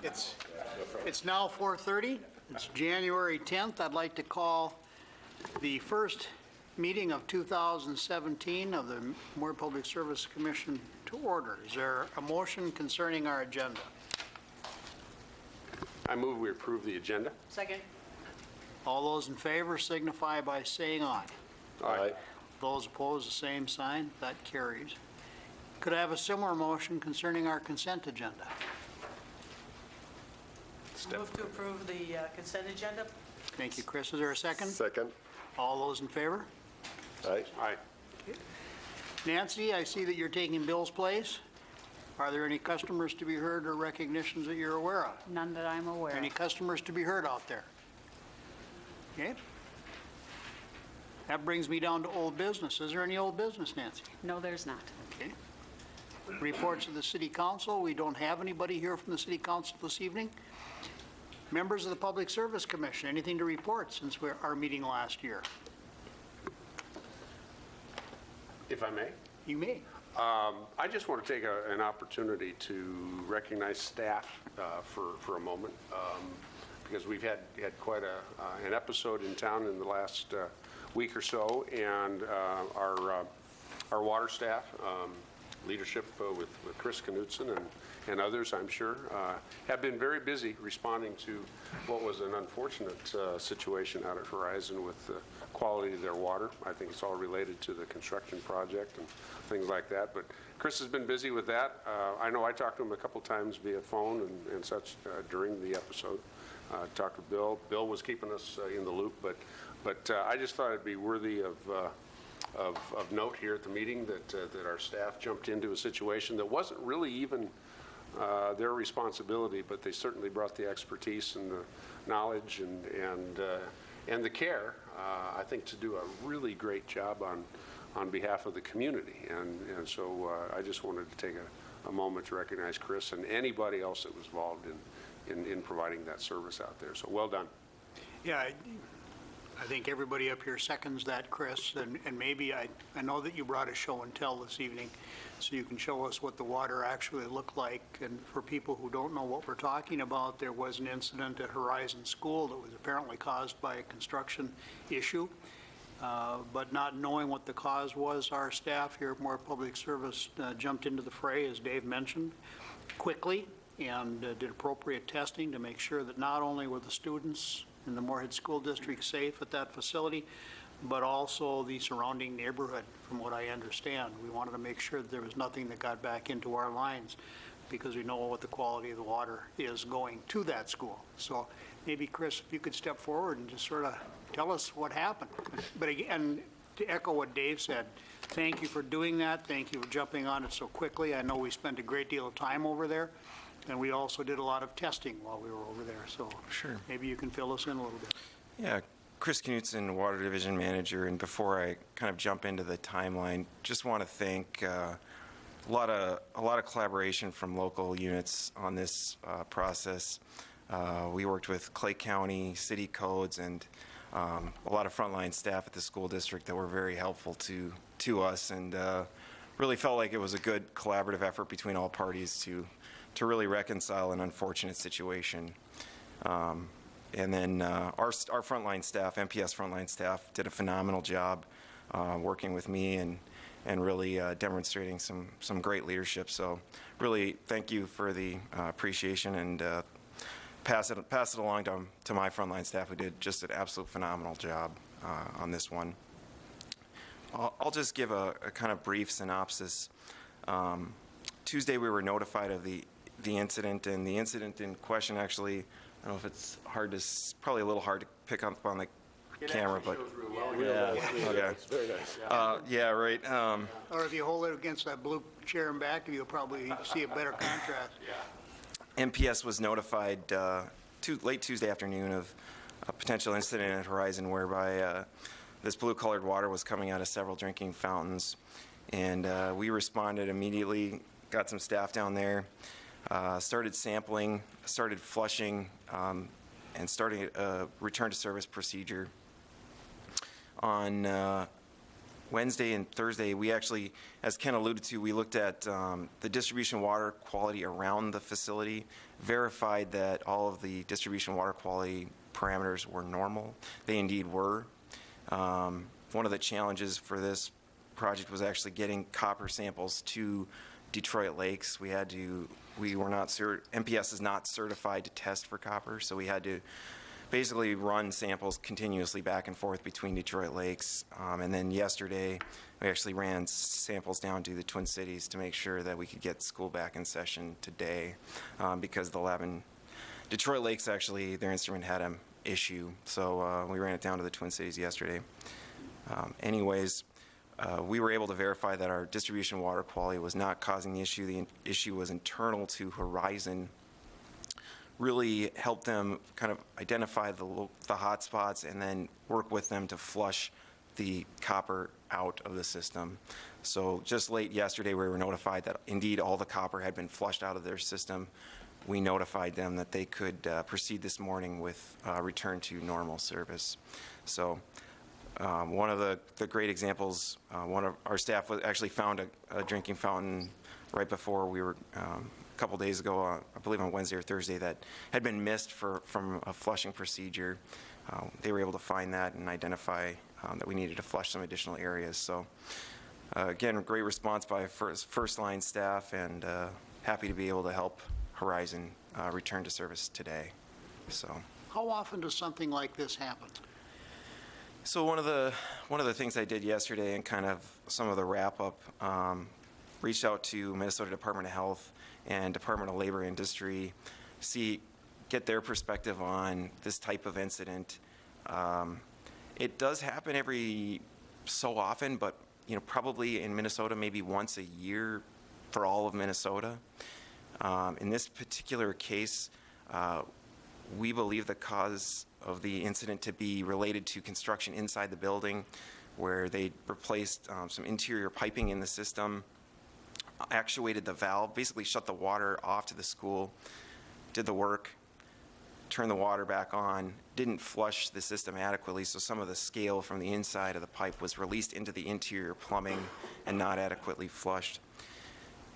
It's now 4:30. It's January 10th. I'd like to call the first meeting of 2017 of the Moorhead Public Service Commission to order. Is there a motion concerning our agenda? I move we approve the agenda. Second. All those in favor signify by saying aye. Aye. Those opposed, the same sign. That carries. Could I have a similar motion concerning our consent agenda? Move to approve the consent agenda. Thank you, Kris. Is there a second? Second. All those in favor? Aye. Aye. Nancy, I see that you're taking Bill's place. Are there any customers to be heard or recognitions that you're aware of? None that I'm aware Any of. customers to be heard out there? Okay. That brings me down to old business. Is there any old business, Nancy? No, there's not. Okay. Reports of the City Council. We don't have anybody here from the City Council this evening. Members of the Public Service Commission, anything to report since our meeting last year? If I may, You may. I just want to take an opportunity to recognize staff for a moment because we've had quite an episode in town in the last week or so, and our water staff, leadership with Kris Knutson and others, I'm sure, have been very busy responding to what was an unfortunate situation out at Horizon with the quality of their water. I think it's all related to the construction project and things like that. But Kris has been busy with that. I know I talked to him a couple times via phone and such during the episode. Talked with Bill. Bill was keeping us in the loop, but I just thought it'd be worthy of note here at the meeting that our staff jumped into a situation that wasn't really even their responsibility, but they certainly brought the expertise and the knowledge and the care, I think, to do a really great job on behalf of the community. And so I just wanted to take a moment to recognize Kris and anybody else that was involved in providing that service out there. So well done. Yeah, I think everybody up here seconds that, Kris, and maybe I know that you brought a show and tell this evening, so you can show us what the water actually looked like. And for people who don't know what we're talking about, there was an incident at Horizon School that was apparently caused by a construction issue. But not knowing what the cause was, our staff here at Moorhead Public Service jumped into the fray, as Dave mentioned, quickly, and did appropriate testing to make sure that not only were the students in the Moorhead School District safe at that facility, but also the surrounding neighborhood, from what I understand. We wanted to make sure that there was nothing that got back into our lines, because we know what the quality of the water is going to that school. So maybe, Kris, if you could step forward and just sort of tell us what happened. But again, to echo what Dave said, thank you for doing that. Thank you for jumping on it so quickly. I know we spent a great deal of time over there, and we also did a lot of testing while we were over there. So sure, maybe you can fill us in a little bit. Yeah, Kris Knutson, Water Division Manager, and before I kind of jump into the timeline, just want to thank a lot of collaboration from local units on this process. We worked with Clay County, city codes, and a lot of frontline staff at the school district that were very helpful to us, and really felt like it was a good collaborative effort between all parties to really reconcile an unfortunate situation. And then our frontline staff, MPS frontline staff, did a phenomenal job working with me and really demonstrating some great leadership. So really thank you for the appreciation, and pass it along to my frontline staff, who did just an absolute phenomenal job on this one. I'll just give a kind of brief synopsis. Tuesday we were notified of the incident, and the incident in question actually, I don't know if it's probably a little hard to pick up on the camera, but yeah, okay. It's very nice. Yeah, right. Or if you hold it against that blue chair in back of you, you'll probably see a better contrast. MPS was notified late Tuesday afternoon of a potential incident at Horizon whereby this blue-colored water was coming out of several drinking fountains, and we responded immediately, got some staff down there, started sampling, started flushing, and starting a return to service procedure. On Wednesday and Thursday, we actually, as Ken alluded to, we looked at the distribution water quality around the facility, verified that all of the distribution water quality parameters were normal. They indeed were. One of the challenges for this project was actually getting copper samples to Detroit Lakes. MPS is not certified to test for copper, so we had to basically run samples continuously back and forth between Detroit Lakes. And then yesterday, we actually ran samples down to the Twin Cities to make sure that we could get school back in session today, because the lab in Detroit Lakes, actually, their instrument had an issue. So we ran it down to the Twin Cities yesterday. We were able to verify that our distribution water quality was not causing the issue. The issue was internal to Horizon. Really help them kind of identify the hot spots and then work with them to flush the copper out of the system. So just late yesterday, we were notified that indeed all the copper had been flushed out of their system. We notified them that they could proceed this morning with return to normal service. So one of the great examples, one of our staff actually found a drinking fountain right before we were, a couple days ago, I believe on Wednesday or Thursday, that had been missed from a flushing procedure. They were able to find that and identify that we needed to flush some additional areas. So again, great response by first line staff, and happy to be able to help Horizon return to service today. So How often does something like this happen? So one of the things I did yesterday, and kind of some of the wrap up, reached out to Minnesota Department of Health and Department of Labor and Industry, get their perspective on this type of incident. It does happen every so often, but probably in Minnesota maybe once a year for all of Minnesota. In this particular case, we believe the cause of the incident to be related to construction inside the building, where they replaced some interior piping in the system, actuated the valve, basically shut the water off to the school, did the work, turned the water back on, didn't flush the system adequately, so some of the scale from the inside of the pipe was released into the interior plumbing and not adequately flushed.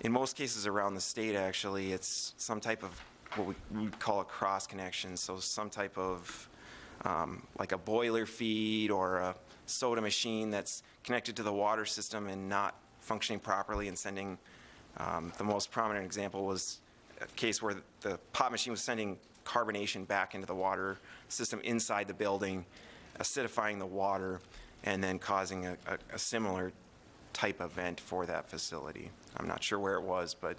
In most cases around the state, actually, it's some type of what we would call a cross connection, so some type of like a boiler feed or a soda machine that's connected to the water system and not functioning properly and sending, the most prominent example was a case where the pot machine was sending carbonation back into the water system inside the building, acidifying the water, and then causing a similar type event for that facility. I'm not sure where it was, but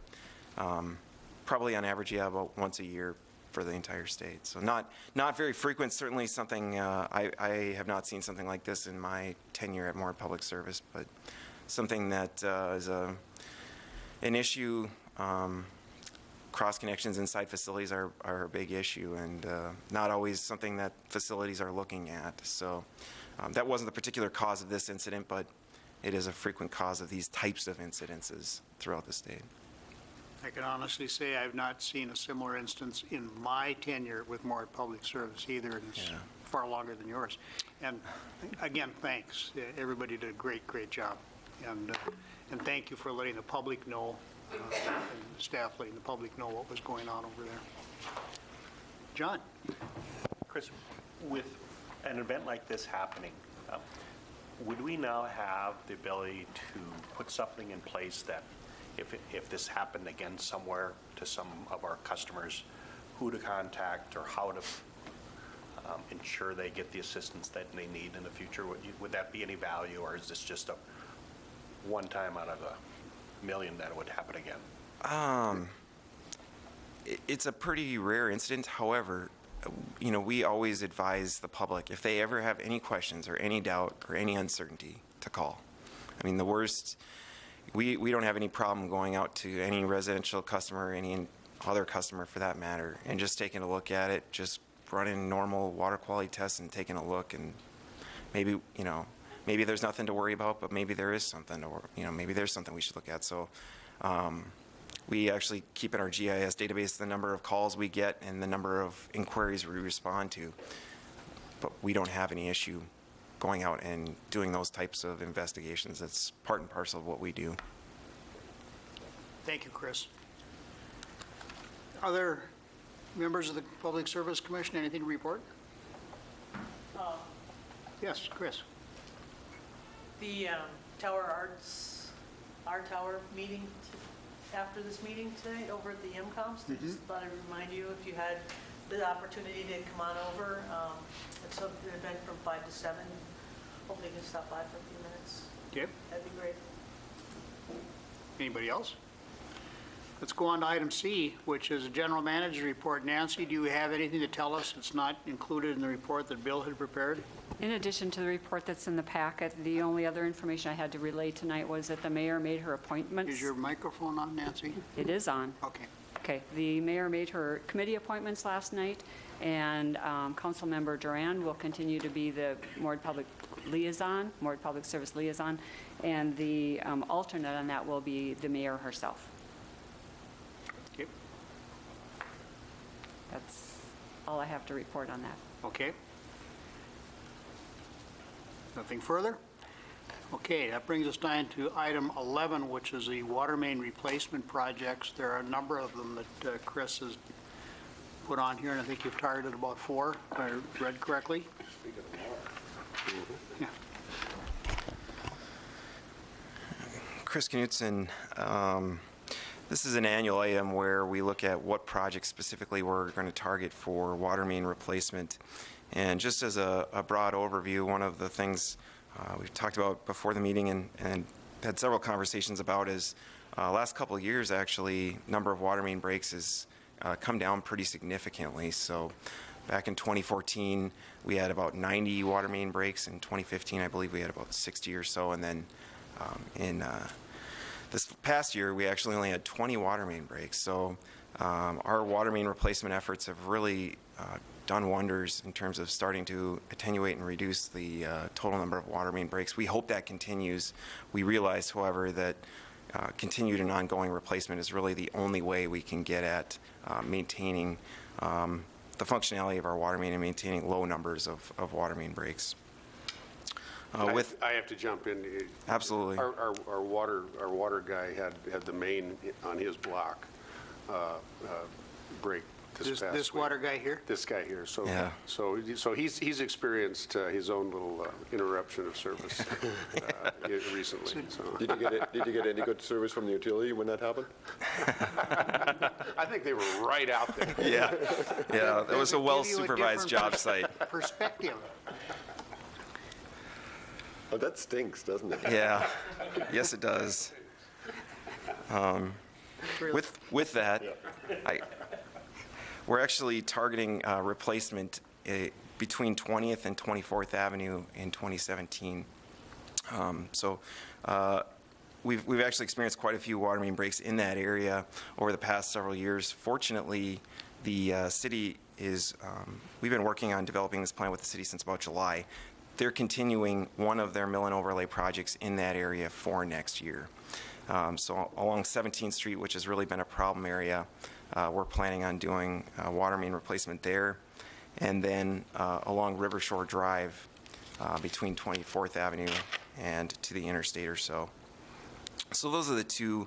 probably on average, yeah, about once a year for the entire state. So not very frequent, certainly something, I have not seen something like this in my tenure at Moorhead Public Service, but something that is an issue. Cross connections inside facilities are a big issue, and not always something that facilities are looking at. So that wasn't the particular cause of this incident, but it is a frequent cause of these types of incidences throughout the state. I can honestly say I've not seen a similar instance in my tenure with Moorhead Public Service either, and it's far longer than yours. And again, thanks. Everybody did a great job. And thank you for letting the public know, and the staff letting the public know what was going on over there. John? Kris, with an event like this happening, would we now have the ability to put something in place that if this happened again somewhere to some of our customers, who to contact or how to ensure they get the assistance that they need in the future? Would that be any value, or is this just a one time out of a million that it would happen again? It's a pretty rare incident. However, we always advise the public, if they ever have any questions or any doubt or any uncertainty, to call. I mean, the worst, we don't have any problem going out to any residential customer, any other customer for that matter, and just taking a look at it, just running normal water quality tests and taking a look, and maybe, maybe there's nothing to worry about, but maybe there is something, or maybe there's something we should look at. So we actually keep in our GIS database the number of calls we get and the number of inquiries we respond to, but we don't have any issue going out and doing those types of investigations. It's part and parcel of what we do. Thank you, Kris. Other members of the Public Service Commission, anything to report? Yes, Kris. The our tower meeting after this meeting tonight over at the MCOMs. Just thought I'd remind you, if you had the opportunity to come on over, it's an event from 5 to 7. Hopefully you can stop by for a few minutes. Okay. That'd be great. Anybody else? Let's go on to item C, which is a general manager's report. Nancy, do you have anything to tell us that's not included in the report that Bill had prepared? In addition to the report that's in the packet, the only other information I had to relay tonight was that the mayor made her appointments. Is your microphone on, Nancy? It is on. Okay. Okay. The mayor made her committee appointments last night, and Councilmember Duran will continue to be the Moorhead Public Service liaison, and the alternate on that will be the mayor herself. Okay. That's all I have to report on that. Okay. Nothing further? Okay, that brings us down to item 11, which is the water main replacement projects. There are a number of them that Kris has put on here, and I think you've targeted about 4, if I read correctly. Yeah. Kris Knutson, this is an annual item where we look at what projects specifically we're going to target for water main replacement. And just as a broad overview, one of the things we've talked about before the meeting and had several conversations about is last couple of years, actually, number of water main breaks has come down pretty significantly. So back in 2014, we had about 90 water main breaks. In 2015, I believe we had about 60 or so. And then in this past year, we actually only had 20 water main breaks. So our water main replacement efforts have really done wonders in terms of starting to attenuate and reduce the total number of water main breaks. We hope that continues. We realize, however, that continued and ongoing replacement is really the only way we can get at maintaining the functionality of our water main and maintaining low numbers of water main breaks. I have to jump in. Absolutely. Our water guy had the main on his block break this past This week. water guy here? This guy here. So Yeah. so he's experienced his own little interruption of service recently. So. Did you get any good service from the utility when that happened? I think they were right out there. Yeah, yeah, that was a Does it give you a well-supervised different job site. Perspective. Oh, that stinks, doesn't it? Yeah, yes, it does. With that, we're actually targeting replacement between 20th and 24th Avenue in 2017. We've actually experienced quite a few water main breaks in that area over the past several years. Fortunately, the city is, we've been working on developing this plan with the city since about July. They're continuing one of their mill and overlay projects in that area for next year. So along 17th Street, which has really been a problem area, we're planning on doing water main replacement there. And then along River Shore Drive between 24th Avenue and to the interstate or so. So those are the two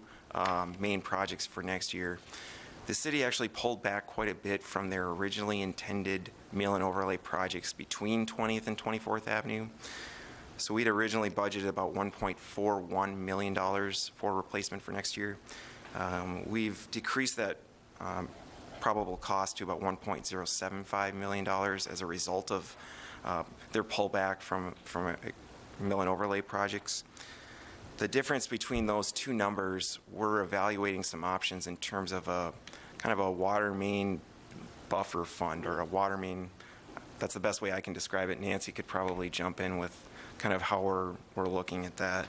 main projects for next year. The city actually pulled back quite a bit from their originally intended mill and overlay projects between 20th and 24th Avenue. So we'd originally budgeted about $1.41 million for replacement for next year. We've decreased that probable cost to about $1.075 million as a result of their pullback from mill and overlay projects. The difference between those two numbers, we're evaluating some options in terms of a kind of a water main buffer fund or a water main. That's the best way I can describe it. Nancy could probably jump in with kind of how we're looking at that.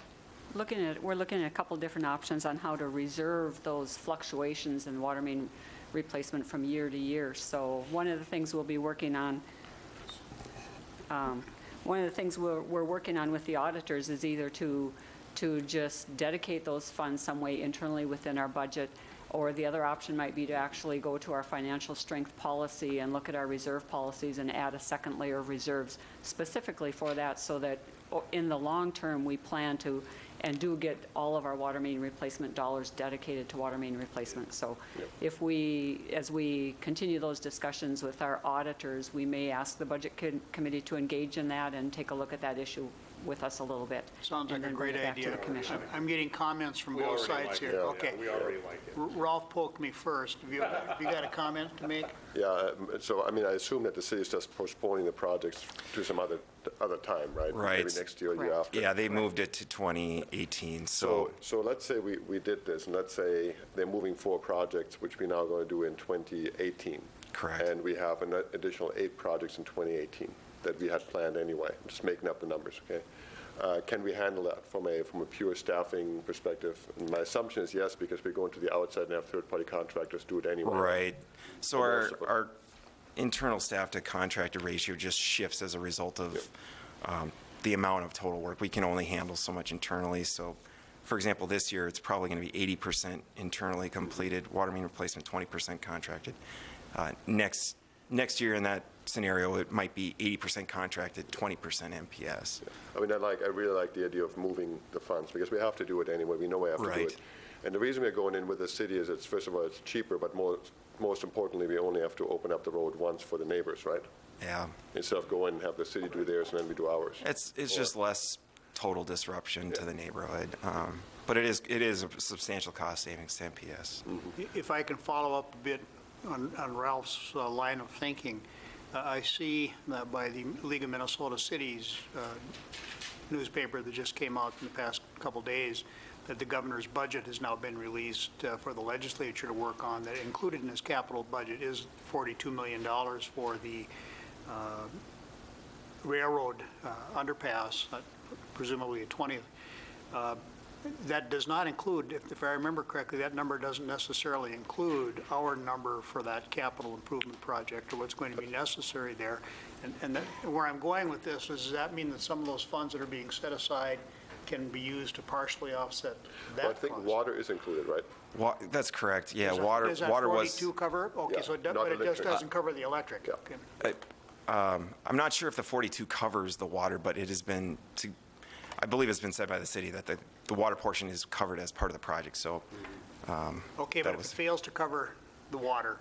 We're looking at a couple different options on how to reserve those fluctuations in water main replacement from year to year. So one of the things we'll be working on, we're working on with the auditors is either to just dedicate those funds some way internally within our budget Or the other option might be to actually go to our financial strength policy and look at our reserve policies and add a second layer of reserves specifically for that, so that in the long term, we plan to and do get all of our water main replacement dollars dedicated to water main replacement. So if we, as we continue those discussions with our auditors, we may ask the Budget Committee to engage in that and take a look at that issue with us a little bit. Sounds like and a then bring great it back to idea. the commission. I'm getting comments from We both already sides like here. it. Okay. We already like it. Ralph poked me first. Have you got a comment to make? Yeah, so I mean, I assume that the city is just postponing the projects to some other time, right? Right. Maybe next year or year Correct. after. Yeah, they moved it to 2018, so So let's say we did this, and let's say they're moving 4 projects, which we're now going to do in 2018. Correct. And we have an additional 8 projects in 2018 that we had planned anyway. I'm just making up the numbers, okay? Can we handle that from a pure staffing perspective? And my assumption is yes, because we're going to the outside and have third-party contractors do it anyway. right. So And our, also- our internal staff to contractor ratio just shifts as a result of the amount of total work. We can only handle so much internally. So, for example, this year, it's probably going to be 80% internally completed, water main replacement, 20% contracted. Next year in that scenario, it might be 80% contracted, 20% MPS. I mean, I really like the idea of moving the funds, because we have to do it anyway. We know we have to do Right. it. And the reason we're going in with the city is it's, first of all, it's cheaper, but most importantly, we only have to open up the road once for the neighbors, right? Yeah. Instead of going and have the city do theirs and then we do ours. It's just less total disruption to the neighborhood. But it is a substantial cost savings to MPS. If I can follow up a bit on Ralph's line of thinking, I see that by the League of Minnesota Cities newspaper that just came out in the past couple days, that the governor's budget has now been released for the legislature to work on. That included in his capital budget is $42 million for the railroad underpass, presumably a 20th. That does not include, if I remember correctly, that number doesn't necessarily include our number for that capital improvement project or what's going to be necessary there. And where I'm going with this is, does that mean that some of those funds that are being set aside can be used to partially offset that Well, I cost? think water is included, right? That's correct. Yeah, Does that- water Does that was. 42 cover it? Okay, Yeah, so it does, not but it just electric. doesn't cover the electric. Yeah. Okay. I'm not sure if the 42 covers the water, but it has been, I believe it's been said by the city that the water portion is covered as part of the project, so. Okay, that but if was- it fails to cover the water,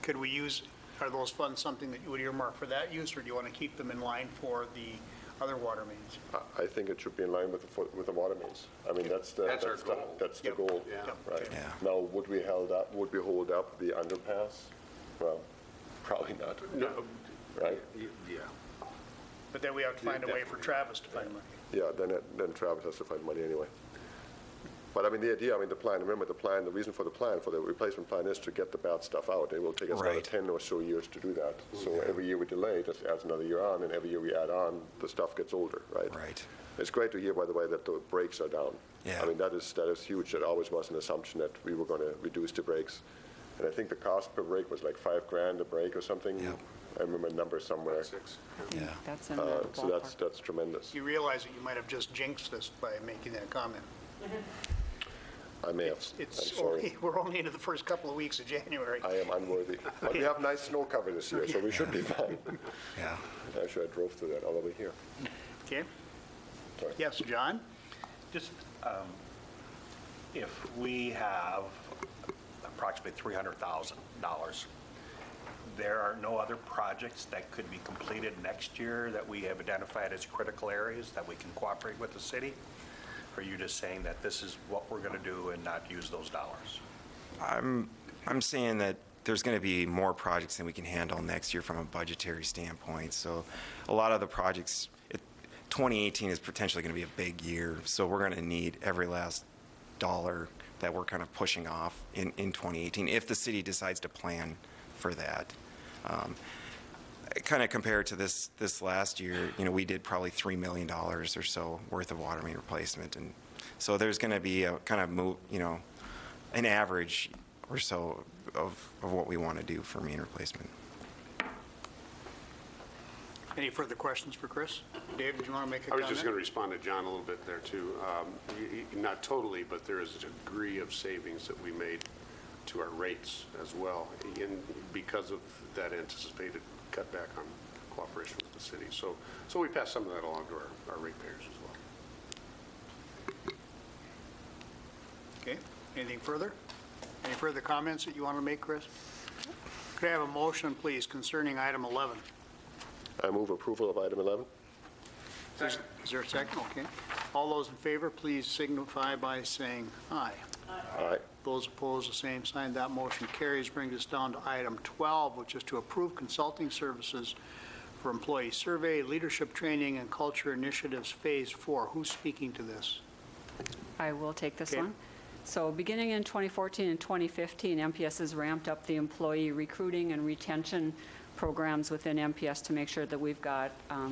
could we use, are those funds something that you would earmark for that use, or do you want to keep them in line for the other water mains? I think it should be in line with the water mains. I mean, that's the That's our goal. That's the Yep. goal, Yeah. right? Yeah. Now, would we hold up the underpass? Well, probably not, No, right? yeah. But then we have to find a way for Travis to find money. Yeah, then Travis has to find money anyway. But I mean, the idea, I mean, the plan, remember the plan, the reason for the replacement plan is to get the bad stuff out. It will take us another Right. 10 or so years to do that. So every year we delay, it just adds another year on, and every year we add on, the stuff gets older, right? Right. It's great to hear, by the way, that the brakes are down. Yeah. I mean, that is huge. That always was an assumption that we were going to reduce the brakes. And I think the cost per brake was like $5,000 a brake or something. Yep. I remember a number somewhere. 6. Yeah. That's in the So ballpark. that's tremendous. You realize that you might have just jinxed us by making that comment. I may have. I'm It's sorry. we're only into the first couple of weeks of January. I am unworthy. But we have nice snow cover this year, so we should be fine. Yeah. Actually, I drove through that all over here. Okay? Sorry. Yes, John? Just, if we have approximately $300,000, there are no other projects that could be completed next year that we have identified as critical areas that we can cooperate with the city? Or are you just saying that this is what we're going to do and not use those dollars? I'm saying that there's going to be more projects than we can handle next year from a budgetary standpoint. So a lot of the projects, 2018 is potentially going to be a big year. So we're going to need every last dollar that we're kind of pushing off in 2018 if the city decides to plan for that. Kind of compared to this last year, we did probably $3 million or so worth of water main replacement. And so there's going to be a kind of an average or so of what we want to do for main replacement. Any further questions for Kris? Dave, did you want to make a I was comment? just going to respond to John a little bit there, too. Not totally, but there is a degree of savings that we made to our rates as well, because of that anticipated cutback on cooperation with the city. So we pass some of that along to our ratepayers as well. Okay, anything further? Any further comments that you want to make, Kris? Could I have a motion, please, concerning item 11? I move approval of item 11. Is there a second? Okay. All those in favor, please signify by saying aye. Aye. Those opposed, the same sign. That motion carries. Brings us down to item 12, which is to approve consulting services for employee survey, leadership training, and culture initiatives, Phase 4. Who's speaking to this? I will take this Okay. one. So beginning in 2014 and 2015, MPS has ramped up the employee recruiting and retention programs within MPS to make sure that we've got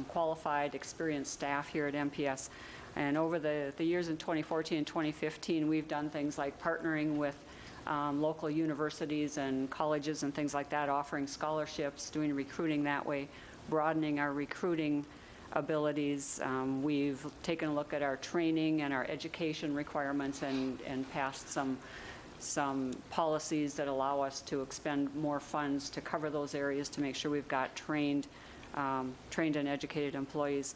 qualified, experienced staff here at MPS. And over the years in 2014 and 2015, we've done things like partnering with local universities and colleges and things like that, offering scholarships, doing recruiting that way, broadening our recruiting abilities. We've taken a look at our training and our education requirements and passed some policies that allow us to expend more funds to cover those areas to make sure we've got trained and educated employees.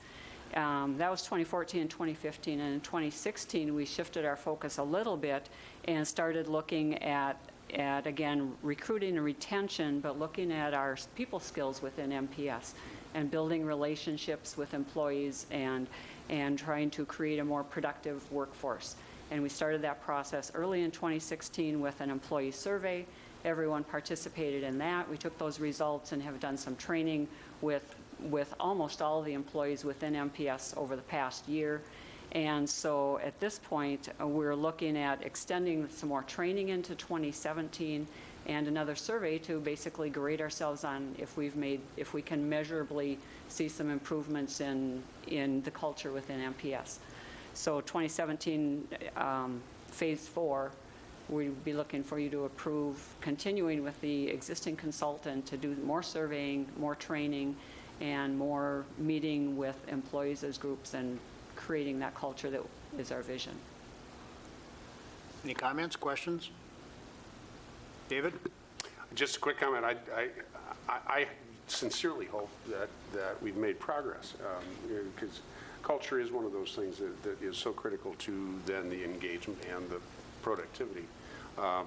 That was 2014 and 2015. And in 2016, we shifted our focus a little bit and started looking at again, recruiting and retention, but looking at our people skills within MPS and building relationships with employees and trying to create a more productive workforce. And we started that process early in 2016 with an employee survey. Everyone participated in that. We took those results and have done some training with almost all the employees within MPS over the past year. And so at this point, we're looking at extending some more training into 2017 and another survey to basically grade ourselves on if we can measurably see some improvements in the culture within MPS. So 2017, Phase 4, we'd be looking for you to approve continuing with the existing consultant to do more surveying, more training, and more meeting with employees as groups and creating that culture that is our vision. Any comments, questions? David? Just a quick comment. I sincerely hope that we've made progress, because culture is one of those things that is so critical to then the engagement and the productivity.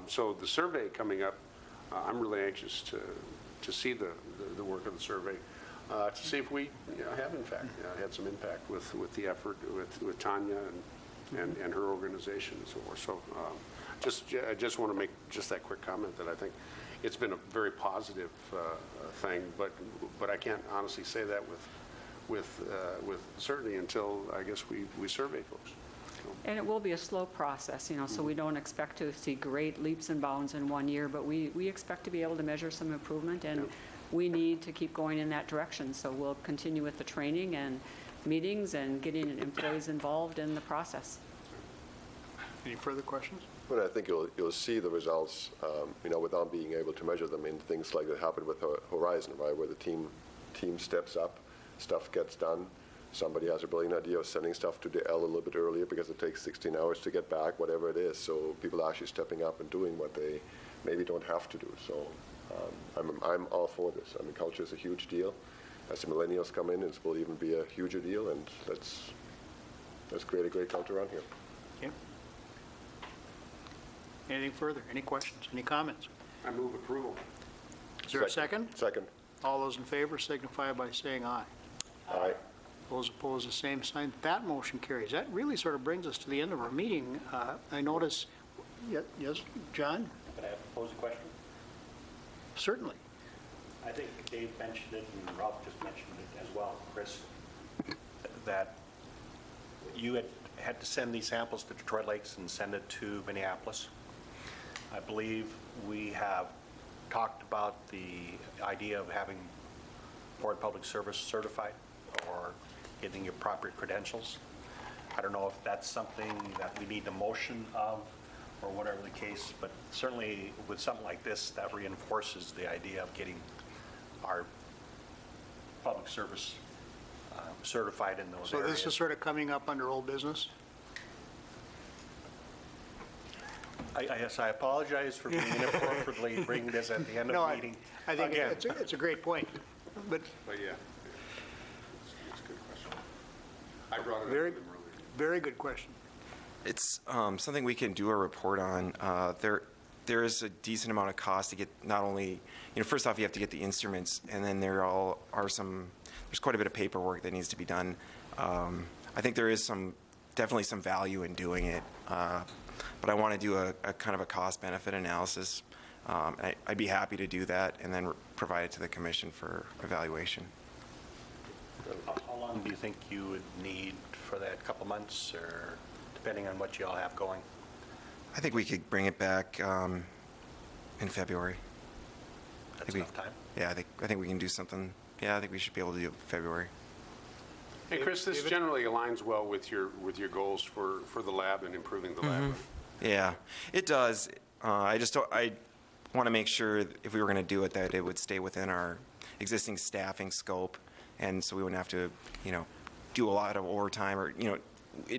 So the survey coming up, I'm really anxious to see the work of the survey, to see if we have in fact had some impact with the effort with Tanya and her organization and so forth. So I just want to make just that quick comment that I think it's been a very positive thing, but I can't honestly say that with certainty until I guess we survey folks. So. And it will be a slow process, so we don't expect to see great leaps and bounds in 1 year, but we expect to be able to measure some improvement, and we need to keep going in that direction. So we'll continue with the training and meetings and getting employees involved in the process. Any further questions? Well, I think you'll see the results, without being able to measure them in things like that happened with Horizon, right, where the team steps up, stuff gets done. Somebody has a brilliant idea of sending stuff to the L a little bit earlier because it takes 16 hours to get back, whatever it is. So people are actually stepping up and doing what they maybe don't have to do. So I'm all for this. I mean, culture is a huge deal. As the millennials come in, it will even be a huger deal, and let's create a great culture around here. Okay. Anything further? Any questions? Any comments? I move approval. Is there a second? Second. All those in favor signify by saying aye. Aye. Those opposed, the same sign. That motion carries. That really sort of brings us to the end of our meeting. I notice, yes, John? Can I pose a question? Certainly. I think Dave mentioned it, and Ralph just mentioned it as well, Kris, that you had to send these samples to Detroit Lakes and send it to Minneapolis. I believe we have talked about the idea of having Board of Public Service certified or getting appropriate credentials. I don't know if that's something that we need a motion of or whatever the case, but certainly with something like this, that reinforces the idea of getting our public service certified in those So areas. this is sort of coming up under old business? Yes, I apologize for being inappropriately bringing this at the end No, of the meeting. I think Again. it's a great point, but But yeah, it's a good question. I brought it up very, with them earlier. very good question. It's something we can do a report on. There is a decent amount of cost to get not only, first off, you have to get the instruments, and then there's quite a bit of paperwork that needs to be done. I think there is definitely some value in doing it, but I want to do a kind of a cost-benefit analysis. I'd be happy to do that and then provide it to the commission for evaluation. How long do you think you would need for that, couple months, or depending on what you all have going? I think we could bring it back in February. That's enough time? Yeah, I think we can do something. Yeah, I think we should be able to do it in February. Hey, Chris, this generally aligns well with your goals for the lab and improving the lab. Yeah, it does. I want to make sure if we were going to do it, that it would stay within our existing staffing scope, and so we wouldn't have to, do a lot of overtime or,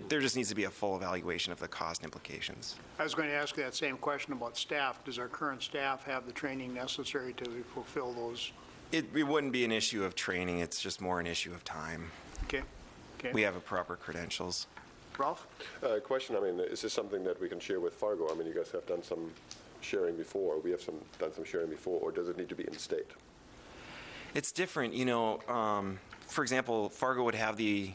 there just needs to be a full evaluation of the cost implications. I was going to ask you that same question about staff. Does our current staff have the training necessary to fulfill those? It wouldn't be an issue of training. It's just more an issue of time. Okay. We have proper credentials. Ralph? Question, is this something that we can share with Fargo? You guys have done some sharing before. We have done some sharing before, or does it need to be in state? It's different. For example, Fargo would have the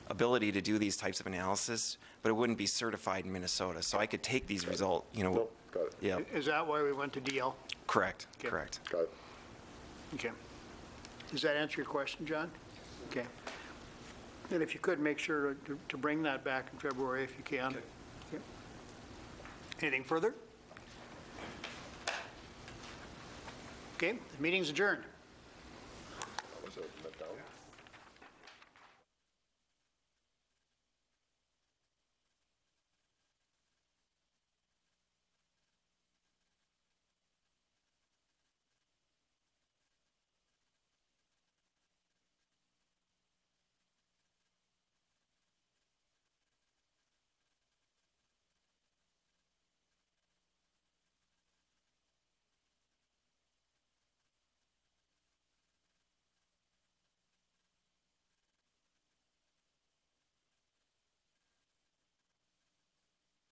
ability to do these types of analysis, but it wouldn't be certified in Minnesota. So I could take these results, No, got it. Yeah, Is that why we went to DL? correct, Okay. correct. Got it. Okay. Does that answer your question, John? Okay. And if you could, make sure to bring that back in February if you can. Okay. Anything further? Okay, the meeting's adjourned.